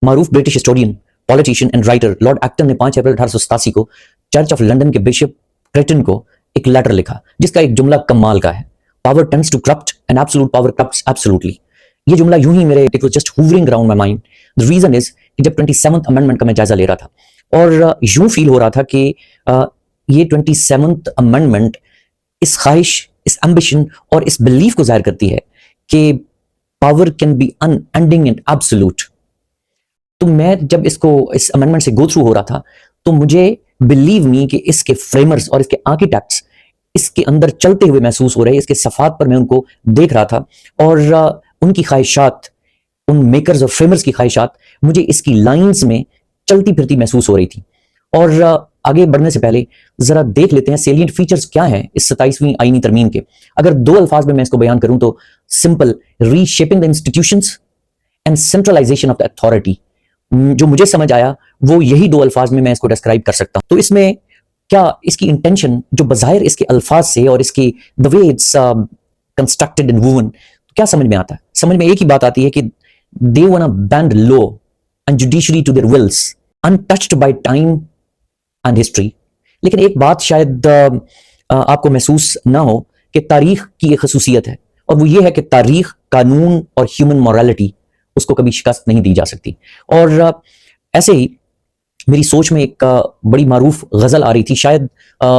معروف British historian, politician and writer Lord Acton نے 5 April 1887 کو چرچ آف لنڈن کے بشپ کریٹن کو ایک لیٹر لکھا جس کا ایک جملہ کمال کا ہے، power tends to corrupt and absolute power corrupts absolutely. یہ جملہ یوں ہی میرے it was just hovering around my mind. The reason is کہ جب 27th امینڈمنٹ کا میں جائزہ لے رہا تھا اور یوں فیل ہو رہا تھا کہ یہ 27th امینڈمنٹ اس خواہش، اس ایمبیشن اور اس بلیف کو ظاہر کرتی ہے کہ power can be unending and absolute. تو میں جب اس امینڈمنٹ سے گو تھرو ہو رہا تھا تو مجھے بلیو می کہ اس کے فریمرز اور اس کے آرکیٹیکٹس اس کے اندر چلتے ہوئے محسوس ہو رہے، اس کے صفحات پر میں ان کو دیکھ رہا تھا اور ان کی خواہشات، ان میکرز اور فریمرز کی خواہشات مجھے اس کی لائنز میں چلتی پھرتی محسوس ہو رہی تھی۔ اور آگے بڑھنے سے پہلے ذرا دیکھ لیتے ہیں سیلینٹ فیچرز کیا ہیں اس 27ویں آئینی ترمیم کے۔ اگر 2 الفاظ میں اس کو بیان کروں تو simple, reshaping the institutions and centralisation of the authority. جو مجھے سمجھ آیا وہ یہی 2 الفاظ میں اس کو ڈسکرائب کر سکتا ہوں۔ تو اس میں کیا اس کی انٹینشن جو بظاہر اس کے الفاظ سے اور اس کی the way it's constructed and woven کیا سمجھ میں آتا ہے؟ سمجھ میں ایک ہی بات آتی ہے کہ they wanna bend law and judiciary to their wills untouched by time and history۔ لیکن ایک بات شاید آپ کو محسوس نہ ہو کہ تاریخ کی ایک خصوصیت ہے اور وہ یہ ہے کہ تاریخ، قانون اور ہیومن مورالٹی اس کو کبھی شکست نہیں دی جا سکتی۔ اور ایسے ہی میری سوچ میں ایک بڑی معروف غزل آ رہی تھی، شاید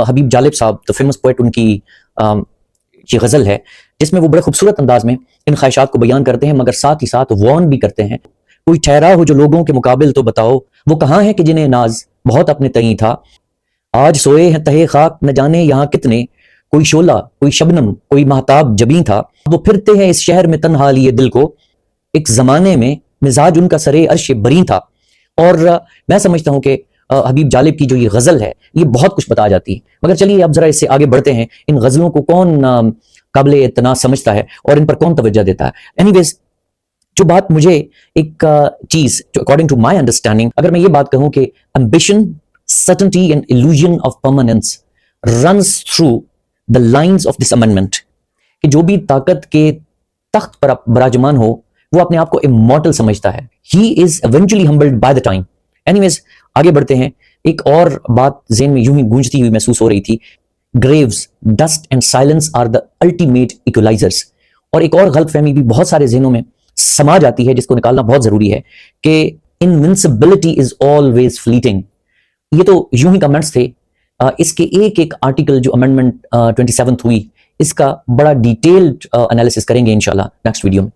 حبیب جالب صاحب the famous poet، ان کی یہ غزل ہے جس میں وہ بڑے خوبصورت انداز میں ان خواہشات کو بیان کرتے ہیں مگر ساتھ ہی ساتھ وارن بھی کرتے ہیں۔ کوئی ٹھہرا ہو جو لوگوں کے مقابل تو بتاؤ، وہ کہاں ہے کہ جنہیں ناز بہت اپنے تئیں تھا، آج سوئے ہیں تہے خاک نہ جانے یہاں کتنے، کوئی شعلہ، کوئی شبنم، کوئی مہتاب جبیں تھا، وہ پھرتے ہیں اس شہر میں تنہا لیے دل کو، ایک زمانے میں مزاج ان کا سرے عرش بریں تھا۔ اور میں سمجھتا ہوں کہ حبیب جالب کی جو یہ غزل ہے یہ بہت کچھ بتا جاتی ہے۔ مگر چلیے اب ذرا اس سے آگے بڑھتے ہیں، ان غزلوں کو کون قابل اعتنا سمجھتا ہے اور ان پر کون توجہ دیتا ہے۔ اینی ویز جو بات مجھے ایک چیز جو اکارڈنگ ٹو مائی انڈرسٹینڈنگ، اگر میں یہ بات کہوں کہ ambition, certainty and illusion of permanence runs through the lines of this amendment، کہ جو بھی طاقت کے تخت پر براجمان ہو وہ اپنے آپ کو immortal سمجھتا ہے۔ He is eventually humbled by the time۔ Anyways آگے بڑھتے ہیں، ایک اور بات ذہن میں یوں ہی گونجتی ہوئی محسوس ہو رہی تھی، graves, dust and silence are the ultimate equalizers۔ اور ایک اور غلط فہمی بھی بہت سارے ذہنوں میں سما جاتی ہے جس کو نکالنا بہت ضروری ہے کہ invincibility is always fleeting۔ یہ تو یوں ہی کمنٹس تھے، اس کے ایک ایک آرٹیکل جو امینڈمنٹ 27 ہوئی اس کا بڑا ڈیٹیلڈ انالیسس کریں گے انشاءاللہ نیکسٹ ویڈیو میں۔